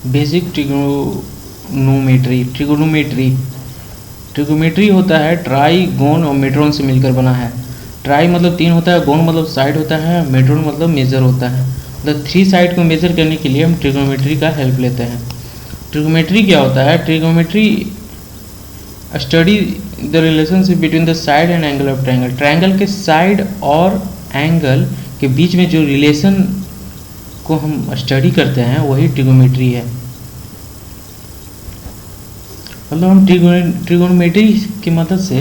Basic trigonometry. Trigonometry होता है ट्राईगोन और मेट्रोन से मिलकर बना है। ट्राई मतलब 3 होता है, गोन मतलब साइड होता है, मेट्रोन मतलब मेजर होता है। मतलब 3 साइड को मेजर करने के लिए हम ट्रिगोनोमेट्री का हेल्प लेते हैं। ट्रिगोनोमेट्री क्या होता है? Trigonometry study the relationship between the side and angle of triangle. Triangle के साइड और एंगल के बीच में जो रिलेशन को हम स्टडी करते हैं वही ट्रिगोनोमेट्री है। मतलब हम ट्रिगोनोमेट्री की मदद से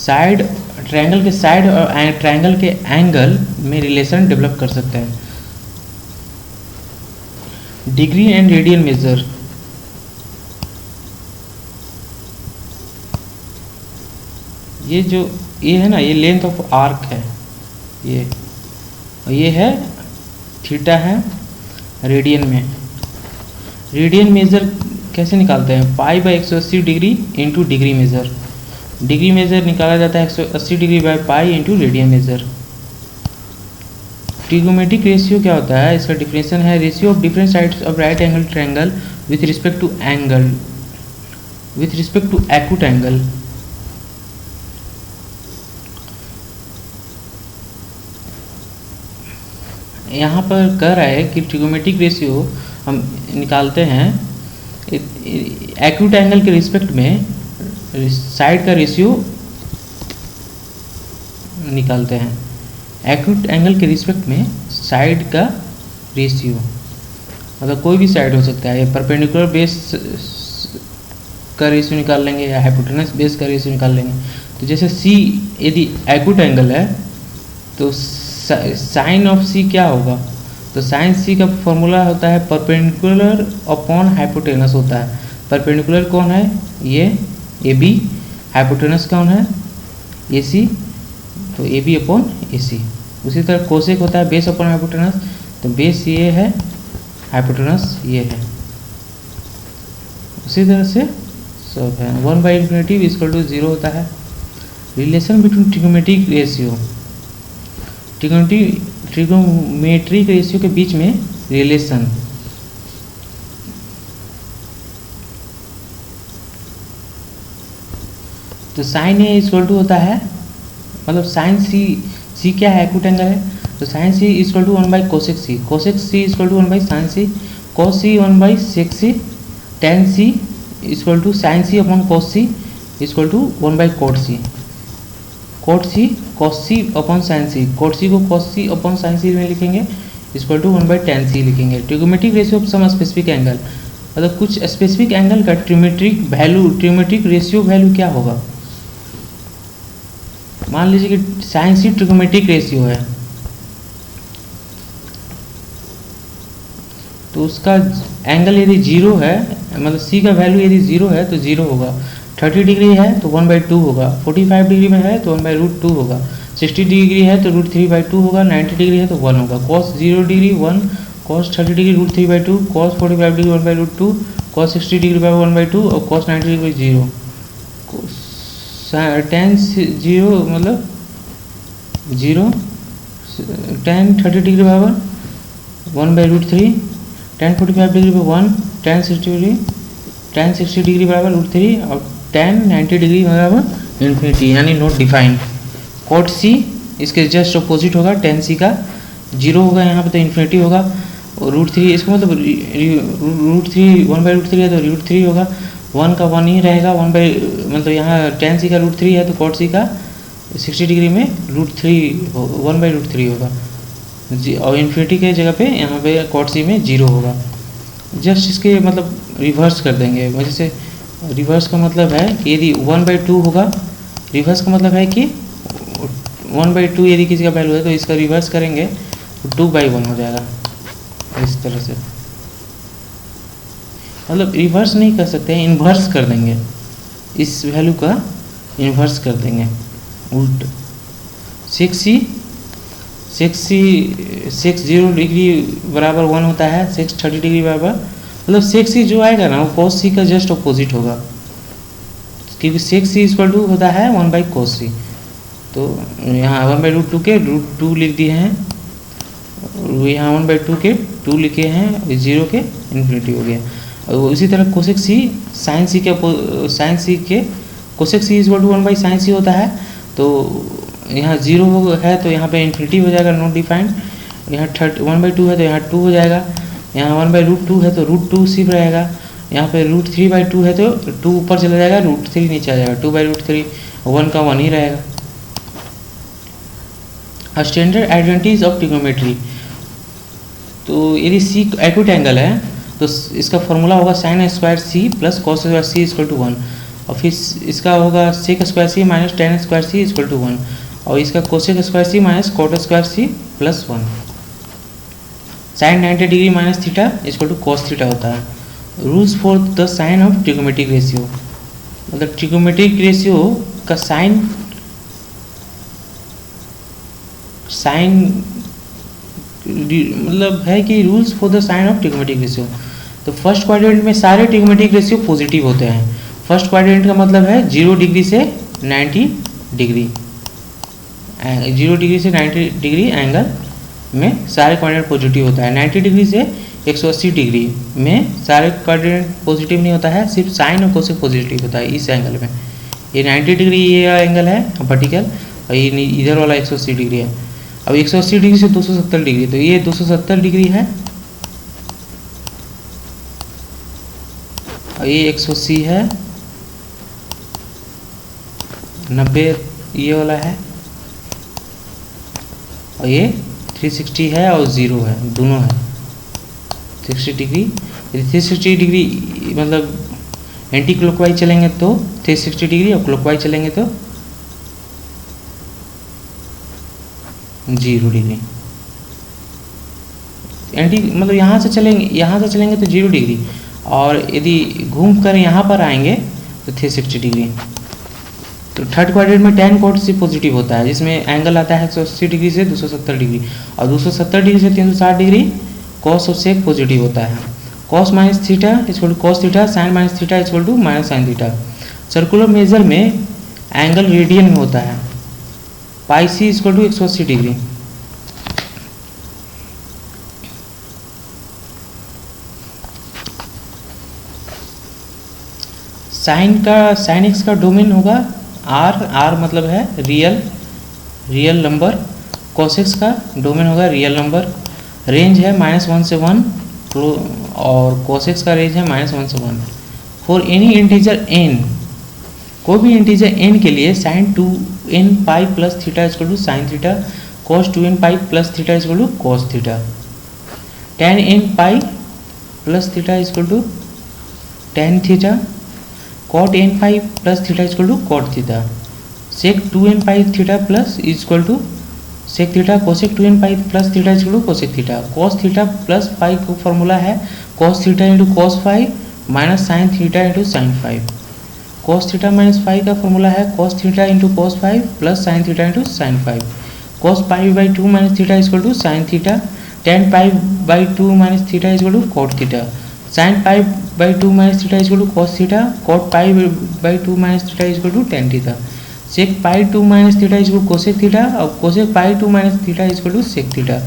ट्रायंगल के साइड और ट्रायंगल के एंगल में रिलेशन डेवलप कर सकते हैं। Degree and radian major. ये है ना, ये लेंथ ऑफ आर्क है ये है थीटा है रेडियन में। रेडियन मेजर कैसे निकालते हैं? Pi by 180 degree into degree measure. Degree measure निकाला जाता है 180 degree by pi into radian measure. Trigonometric ratio क्या होता है? इसका डिफिनेशन है ratio of different sides of right angle triangle with respect to acute angle. यहाँ पर कह रहा है कि ट्रिगोनोमेट्रिक रेशियो हम निकालते हैं एक्यूट एंगल के रिस्पेक्ट में साइड का रेशियो निकालते हैं। एक्यूट एंगल के रिस्पेक्ट में साइड का रेशियो मतलब कोई भी साइड हो सकता है। परपेंडिकुलर बेस का रेशियो निकाल लेंगे या हाइपोटेनस बेस का रेशियो निकाल लेंगे। तो जैसे सी यदि एक्यूट एंगल है तो साइन ऑफ सी क्या होगा? तो साइन सी का फॉर्मूला होता है परपेंडिकुलर अपॉन हाइपोटेनस होता है। परपेंडिकुलर कौन है? ये ए बी। हाइपोटेनस कौन है? ए सी। तो ए बी अपॉन ए सी। उसी तरह कोसेक होता है बेस अपॉन हाइपोटेनस। तो बेस ये है, हाइपोटेनस ये है। उसी तरह से सब है 1/∞ इक्वल टू 0 होता है। Relation between trigonometric ratio, trigonometric ratio के बीच में रिलेशन। तो साइन ए इक्वल टू होता है मतलब साइन सी क्या है? एक्यूट एंगल है। तो sine C equal to 1 cosec C. Cosec C equal to 1 sine C. Cos C 1 sec C. Tan C equal to sine C upon cos C equal to 1 cot C. Cot C cos C upon sine C. Cot C को cos C upon sine C में लिखेंगे equal to 1/tan C लिखेंगे। Trigonometric ratio of some specific angle मतलब कुछ specific angle का trigonometric ratio value क्या होगा? मान लीजिए कि साइन सी ट्रिगोनोमेट्रिक रेशियो है तो उसका एंगल यदि 0 है मतलब सी का वैल्यू यदि 0 है तो 0 होगा। 30 डिग्री है तो 1/2 होगा। 45 डिग्री में है तो 1/√2 होगा। 60 डिग्री है तो √3/2 होगा। 90 डिग्री है तो 1 होगा। cos 0 degree 1, cos 30 degree √3/2, cos 45 degree 1/√2, cos 60 degree 1/2 और cos 90 डिग्री 0। tan 0 मतलब 0, tan 30 डिग्री बराबर 1/√3, tan 45 डिग्री पर 1, tan 60 डिग्री बराबर √3 और tan 90 डिग्री बराबर इन्फिनिटी यानी नॉट डिफाइंड। कोट सी इसके जस्ट अपोजिट होगा। tan सी का 0 होगा यहाँ पे तो इन्फिनिटी होगा। और √3 इसका मतलब √3 1/√3 है तो √3 होगा। 1 का 1 ही रहेगा। मतलब यहाँ tan सी का √3 है तो कोट सी का 60 डिग्री में √3 होगा और इन्फिनिटी के जगह पे यहाँ पे कोट सी में 0 होगा। जस्ट इसके मतलब रिवर्स कर देंगे। जैसे रिवर्स का मतलब है कि यदि 1/2 होगा, रिवर्स का मतलब है कि 1/2 यदि किसी का वैल्यू है तो इसका रिवर्स करेंगे तो 2/1 हो जाएगा। इस तरह से मतलब रिवर्स नहीं कर सकते हैं, इन्वर्स कर देंगे। इस वैल्यू का इन्वर्स कर देंगे उल्ट। 0 डिग्री बराबर 1 होता है। 30 डिग्री बराबर मतलब sec c जो आएगा ना वो cos c का जस्ट अपोजिट होगा क्योंकि sec c इक्वल टू होता है 1/cos c। तो यहाँ 1/√2 के √2 लिख दिए हैं यहाँ 1/2 के 2 लिखे हैं, 0 के इन्फिनिटी हो गया। और उसी तरह कोसेक सी साइन सी के cosec C is 1/sin c होता है, तो यहाँ 0 है तो यहाँ पे इन्फिनिटी हो जाएगा, नॉट डिफाइंड। यहाँ 1/2 है तो यहाँ 2 हो जाएगा, यहाँ 1/√2 है तो √2 सिर्फ रहेगा, यहाँ पे √3/2 है तो 2 ऊपर चला जाएगा, √3 नीचे आ जाएगा, 2/√3, 1 का 1 ही रहेगा। स्टैंडर्ड एडवांटेज ऑफ ट्रिग्नोमेट्री, तो यदि सी एक्यूट एंगल है तो इसका फॉर्मूला होगा sin square C plus cos square C equal to 1, और फिर इसका होगा sec square C minus tan square C equal to 1, और इसका cosec square C minus cot square C plus 1। Sine 90 degree minus theta equal to cos theta होता है। Rules for the sign of trigonometric ratio, मतलब trigonometric ratio का sign मतलब है कि rules for the sign of trigonometric ratio. तो first quadrant में सारे ट्रिग्नोमेट्रिक रेशियो पॉजिटिव होते हैं। फर्स्ट क्वाड्रेंट का मतलब है 0 डिग्री से 90 डिग्री, 0 डिग्री से 90 डिग्री एंगल में सारे क्वाड्रेंट पॉजिटिव होता है। 90 डिग्री से 180 डिग्री में सारे क्वाड्रेंट पॉजिटिव नहीं होता है, सिर्फ साइन और कोसेक पॉजिटिव होता है इस एंगल में। ये 90 डिग्री ये एंगल है वर्टिकल, और ये इधर वाला 180 डिग्री है। अब 180 डिग्री से 270 डिग्री, तो ये 270 डिग्री है, और ये 180 है, 90 ये वाला है, और ये 360 है और 0 है, दोनों है 60 डिग्री। 360 डिग्री मतलब एंटी क्लॉकवाइज चलेंगे तो 360 डिग्री, और क्लॉकवाइज चलेंगे तो 0 डिग्री। एंटी मतलब यहाँ से चलेंगे तो 0 डिग्री, और यदि घूम कर यहाँ पर आएंगे तो 360 डिग्री। तो थर्ड क्वाड्रेंट में tan cot से पॉजिटिव होता है, जिसमें एंगल आता है 180 डिग्री से 270 डिग्री, और 270 डिग्री से 360 डिग्री कॉस और सेक पॉजिटिव होता है। Cos minus theta equal to cos theta, sine minus theta equal to minus sine theta. Circular measure में एंगल रेडियन में होता है, पाई सी इक्वल टू 180 डिग्री। साइन एक्स का डोमेन होगा आर मतलब है रियल नंबर। कॉस एक्स का डोमेन होगा रियल नंबर। रेंज है -1 से 1, और कॉस एक्स का रेंज है -1 से 1। फॉर एनी इंटीजर n, कोई भी इंटीजर n के लिए sin 2n pi plus theta equal to sine theta, cos 2n pi plus theta equal to cos theta, tan n pi plus theta equal to tan theta, cot n pi plus theta equal to cot theta, sec 2n pi theta plus equal to sec theta, cosec 2n pi plus theta equal to cosec theta. cos theta plus pi का formula है cos theta into cos phi minus sine theta into sine phi. cos theta minus phi का formula है cos theta into cos phi plus sine theta into sine phi. cos pi by 2 minus theta equal to sine theta, tan pi by 2 minus theta equal to cot theta, sine pi by 2 minus theta equal to cos theta, cot pi by 2 minus theta equal to tan theta, sec pi 2 minus theta equal to cosec theta, और cosec pi 2 minus theta equal to sec theta.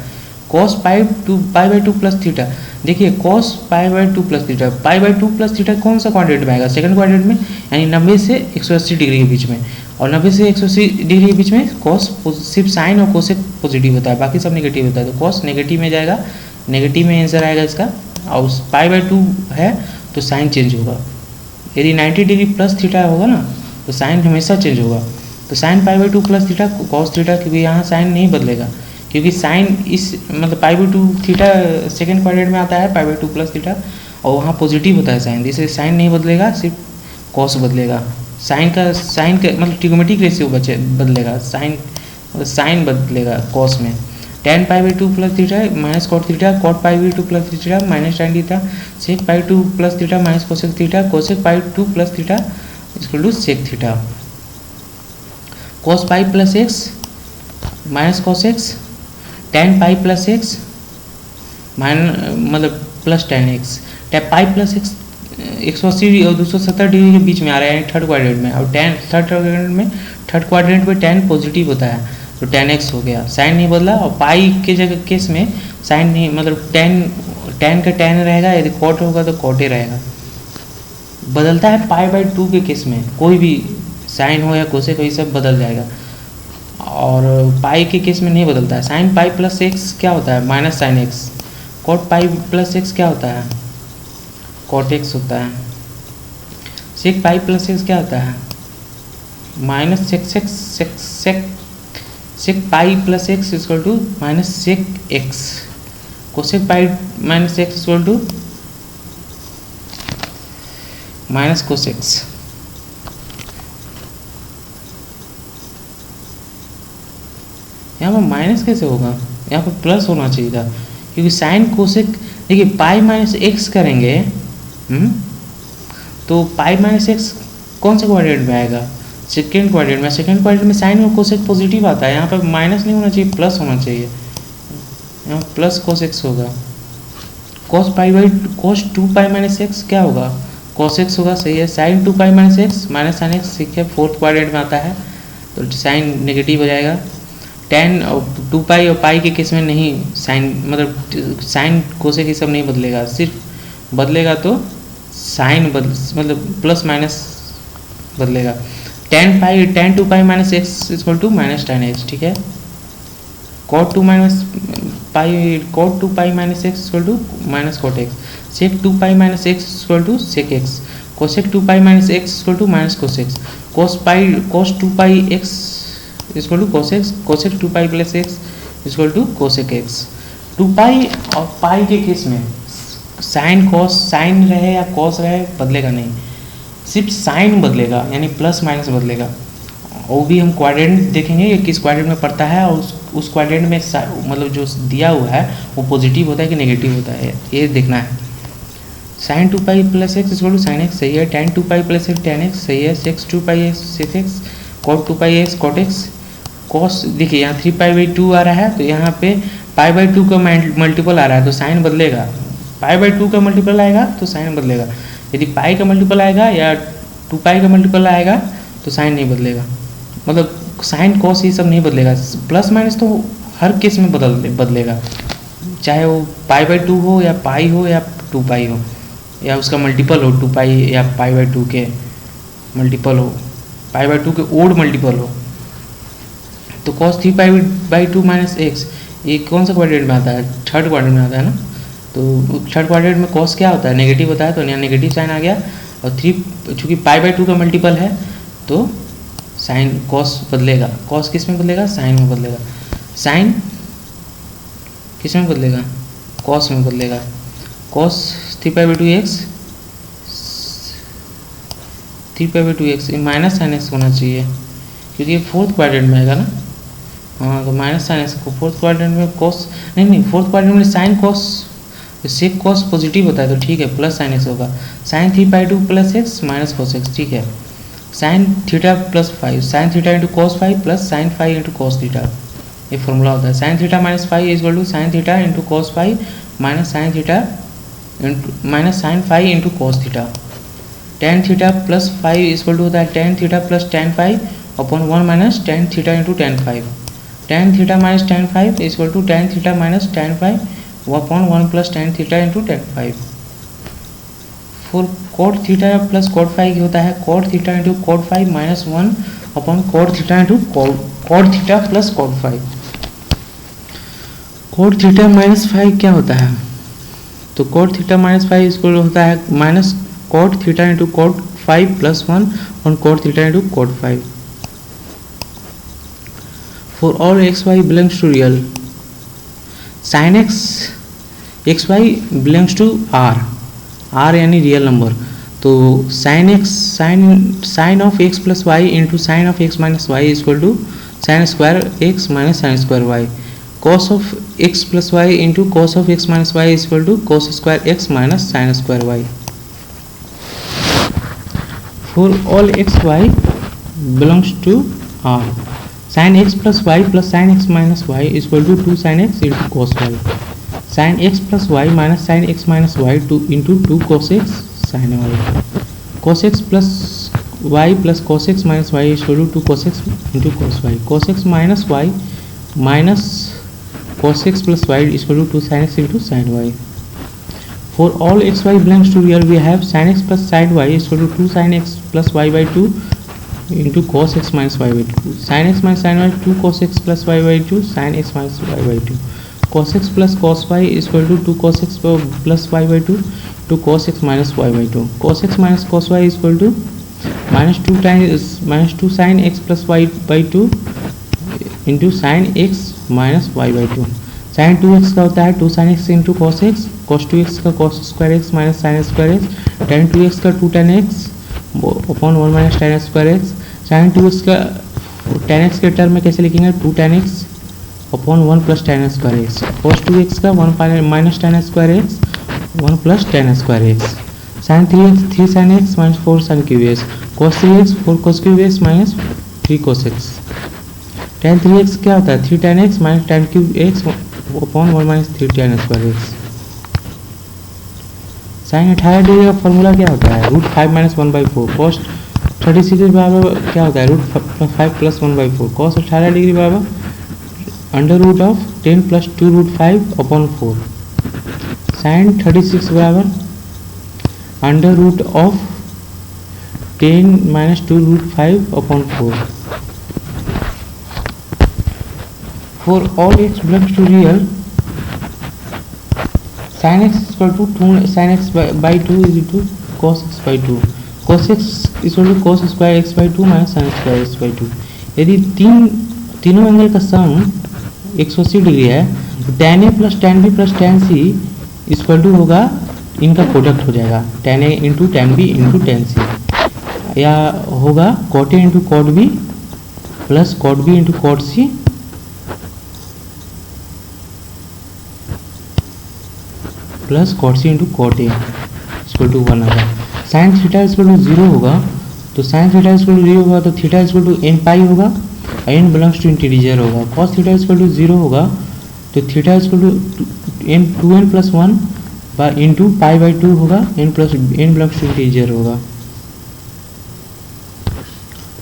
cos pi by 2 plus theta, देखिए cos pi by 2 plus theta, pi by 2 plus theta कौन सा quadrant में आएगा? Second quadrant में, यानी 90 से 180 degree के बीच में, और 90 से 180 डिग्री के बीच में cos सिर्फ साइन और cosec पॉजिटिव होता है, बाकी सब नेगेटिव होता है, तो cos नेगेटिव में जाएगा, नेगेटिव में आंसर आएगा इसका। और पाई बाई 2 है तो साइन चेंज होगा। यदि 90 डिग्री प्लस थीटा होगा ना तो साइन हमेशा चेंज होगा। तो sign pi by 2 plus theta cos theta, क्योंकि यहाँ साइन नहीं बदलेगा, क्योंकि साइन इस मतलब पाई बाई 2 थीटा सेकेंड क्वाड्रेंट में आता है, पाई बाई 2 प्लस थीटा, और वहाँ पॉजिटिव होता है साइन, इसलिए साइन नहीं बदलेगा, सिर्फ कॉस बदलेगा। साइन का मतलब ट्रिग्नोमेट्रिक रेशियो बदलेगा, साइन बदलेगा कॉस में। tan pi by 2 plus theta minus cot theta, cot pi by 2 plus theta minus tan theta, sec pi 2 plus theta minus cosec theta, cosec pi 2 plus theta equal to sec theta. cos pi plus x minus cos x, tan pi plus x मतलब plus tan x, tan pi plus x 180 और 270 degree के बीच में आ रहा है third quadrant में, और third quadrant में tan positive होता है, तो tan x हो गया, साइन नहीं बदला। और पाई के जगह केस में साइन नहीं, मतलब tan का tan रहेगा, यदि कॉट होगा तो कॉट ही रहेगा। बदलता है π/2 के केस में, कोई भी साइन हो या कोसेक हो ये सब बदल जाएगा, और पाई के केस में नहीं बदलता है। साइन पाई प्लस एक्स क्या होता है? Minus sine x. Cot pi plus x क्या होता है? कॉट एक्स होता है। सेक पाई प्लस एक्स क्या होता है? Minus sec pi plus x equal to minus sec x. Cosec pi minus x equal to minus cosec x. यहाँ पर माइनस कैसे होगा? यहाँ पर प्लस होना चाहिए था, क्योंकि साइन कोसेक, देखिए पाई माइनस एक्स करेंगे तो पाई माइनस एक्स कौन से क्वाड्रेंट में आएगा? सेकेंड क्वाड्रेंट में। सेकेंड क्वाड्रेंट में साइन और कोसेक पॉजिटिव आता है, यहाँ पर माइनस नहीं होना चाहिए, प्लस होना चाहिए। यहाँ प्लस कोसेक्स होगा। cos 2 पाई माइनस एक्स क्या होगा? कोसेक्स होगा, सही है। Sine 2 pi minus x minus sine x, ठीक है, फोर्थ क्वाड्रेंट में आता है तो साइन नेगेटिव हो जाएगा। tan और 2 पाई और पाई के केस में नहीं, साइन मतलब साइन कोसेक ये सब नहीं बदलेगा, सिर्फ बदलेगा तो साइन मतलब प्लस माइनस बदलेगा। tan 2 pi minus x equal to minus tan x, ठीक है। cot 2 pi minus x equal to minus cot x. sec 2 pi minus x equal to sec x. cosec 2 pi minus x equal to minus cos x. cos 2 pi x equal to cos x. cosec 2 pi plus x equal to cosec x. 2 pi और pi के case में sine cos, sign रहे या cos रहे बदलेगा नहीं, सिर्फ sign बदलेगा, यानी प्लस माइनस बदलेगा। वो भी हम क्वाड्रेंट देखेंगे ये किस क्वाड्रेंट में पड़ता है, और उस क्वाड्रेंट में मतलब जो दिया हुआ है वो पॉजिटिव होता है कि नेगेटिव होता है, ये देखना है। Sine 2 pi plus x equal to sine x, सही है। tan 2 pi plus x tan x, सही है। sec 2 pi x sec x. cot 2 pi x cot x. cos, देखिए यहाँ 3 पाई/2 आ रहा है तो यहाँ पे पाई/2 का मल्टीपल आ रहा है तो साइन बदलेगा। पाई/2 का मल्टीपल आएगा तो साइन बदलेगा। यदि पाई का मल्टीपल आएगा या 2 पाई का मल्टीपल आएगा तो साइन नहीं बदलेगा, मतलब साइन कॉस ये सब नहीं बदलेगा। प्लस माइनस तो हर केस में बदलेगा, चाहे वो पाई/2 हो या पाई हो या 2 पाई हो या उसका मल्टीपल हो 2 पाई या पाई/2 के मल्टीपल हो, पाई/2 के ओड मल्टीपल हो। तो cos 3 पाई/2 माइनस एक्स ये कौन सा क्वाड्रेंट में आता है? थर्ड क्वाड्रेंट में आता है ना। तो थर्ड क्वाड्रेंट में cos क्या होता है? नेगेटिव होता है, तो यहाँ नेगेटिव साइन आ गया। और 3 चूँकि पाई/2 का मल्टीपल है तो साइन cos बदलेगा। cos किस में बदलेगा? साइन में बदलेगा। साइन किस में बदलेगा? cos में बदलेगा। cos 3 पाई/2 एक्स, 3 पाई/2 एक्स माइनस साइन एक्स होना चाहिए क्योंकि ये फोर्थ क्वाड्रेंट में आएगा ना। हाँ, तो माइनस साइन एक्स को फोर्थ क्वाड्रेंट में cos, नहीं फोर्थ क्वाड्रेंट में sine cos, sec cos positive होता है तो ठीक है, प्लस साइन एक्स होगा। साइन 3 पाई/2 plus x minus cos x, ठीक है। Sine theta plus 5, sine theta into cos 5 plus sine 5 into cos theta, ये फॉर्मूला होता है। Sine theta minus 5 is equal to sine theta into cos 5 minus sine theta into minus sine 5 into cos theta. tan theta plus 5 is equal to होता है tan theta plus tan 5 upon 1 minus tan theta into tan 5। tan theta minus tan 5 is equal to tan theta minus tan 5 upon 1 plus tan theta into tan 5। For cot theta plus cot 5 होता है cot theta into cot 5 minus 1 upon cot theta into cot theta plus cot 5। cot theta minus 5 क्या होता है? तो cot theta minus 5 इसको होता है minus cot theta into cot 5 plus 1 और cot theta into cot 5। For all x y belongs to real, sine x y belongs to R यानी real number, तो sine of x plus y into sine of x minus y is equal to sine square x minus sine square y. cos of x plus y into cos of x minus y is equal to cos square x minus sine square y. For all x y belongs to R, sine x plus y plus sine x minus y is equal to 2 sine x into cos y. Sine x plus y minus sine x minus y 2 into 2 cos x sine y. cos एक्स plus y plus cos x minus y is equal to 2 cos x into cos y, cos x minus y minus cos x plus y is equal to 2 sin x into sin y. For all x y belongs to real, we have sin x plus sin y is equal to 2 sin x plus y by 2 into cos x minus y by 2. Sin x minus sin y 2 cos x plus y by 2 sin x minus y by 2. Cos x plus cos y is equal to 2 cos x plus y by 2 to cos x minus y by 2. Cos x minus cos y is equal to minus 2 times minus 2 sin x plus y by 2 into sine x minus y by 2. Sine 2x का होता है 2 sin x into cos x, cos 2x का cos square x minus sine square x, tan 2x का 2 tan x upon 1 minus tan square x. Sine 2x का tan x के term में कैसे लिखेंगे 2 tan x upon 1 plus tan square x, cos 2x का 1 minus tan square x 1 plus tan square x. Sine 3x 3 sin x minus 4 sin cube x, cos 3x 4 cos cube x minus 3 cos x. tan 3x क्या होता है 3 tan x minus tan cube x upon 1 minus 3 tan square x. Sine 18 degree का formula क्या होता है root 5 minus 1/4. Cos 36 degree बराबर क्या होता है रूट 5 प्लस 1/4. कॉस 18 डिग्री बराबर under root of 10 plus 2 root 5 upon 4. Sine 36 बराबर under root of 10 minus 2 root 5 upon 4. For all x belongs to real, sin x is equal to 2 sin x by 2 is equal to cos x by 2. Cos x is equal to cos square x by 2 minus sin square x by 2. यदि तीनों angle का सम 180 degree है तो tan a plus tan b plus tan c is equal to होगा इनका product हो जाएगा tan a into tan b into tan c, या होगा cot a इंटू cot b plus cot b into cot c plus cot c into cot a equal to 1 होगा. Sign theta equal to 0 होगा तो sign theta equal to 0 होगा तो theta equal to n pi होगा, n belongs to integer होगा. cos theta equal to 0 होगा तो theta equal to n 2n plus 1 by into pi by 2 होगा, n plus n belongs to integer होगा.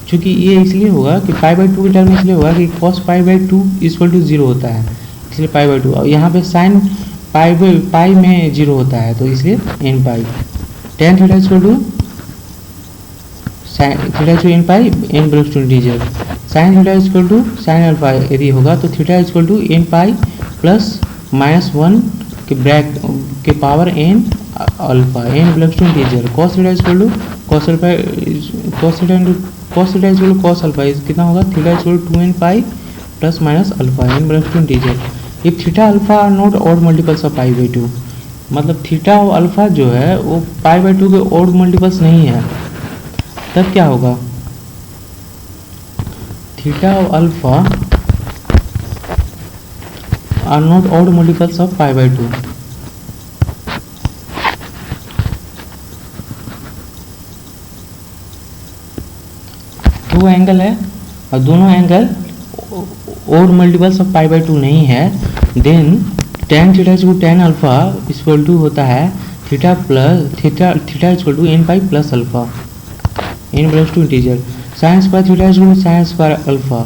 चूँकि ये इसलिए होगा कि पाई बाई 2 की टर्म इसलिए होगा कि cos pi by 2 equal to 0 होता है इसलिए पाई बाई 2, और यहाँ पे साइन पाई में 0 होता है तो इसलिए n pi. tan theta equal to theta equal n pi n belongs to integer. Sine theta equal to sine alpha यदि होगा तो theta equal to n pi plus minus 1 के ब्रैक के power n alpha n belongs to integer. cos theta equal to cos alpha cos theta into cos theta equal to cos alpha कितना होगा theta equal to 2n pi plus minus alpha n belongs to integer. If theta alpha are not odd multiples of pi by 2, मतलब theta और alpha जो है वो पाई by 2 के odd multiples नहीं है, तब क्या होगा थीटा और alpha are not odd multiples of pi by 2. दो एंगल है और दोनों एंगल और मल्टीपल्स ऑफ पाई बाई 2 नहीं है, then tan theta equal tan alpha equal to होता है theta plus theta equal to n pi plus alpha n belongs to integer. Sine square theta equal to sine square alpha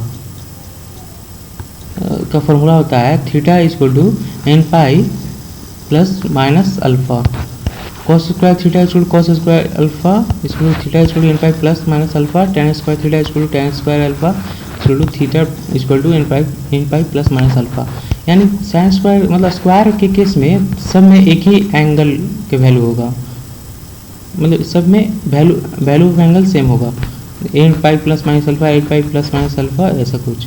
का formula होता है theta equal to n pi plus minus alpha. cos square theta equal to cos square alpha equal to theta equal to n pi plus minus alpha. tan square theta equal to tan square alpha equal to theta equal to n pi plus minus alpha. यानी sine square मतलब square के case में सब में एक ही angle के value होगा, मतलब सब में वैल्यू ऑफ एंगल सेम होगा n pi plus minus alpha 8 पाई प्लस माइनस अल्फा ऐसा कुछ.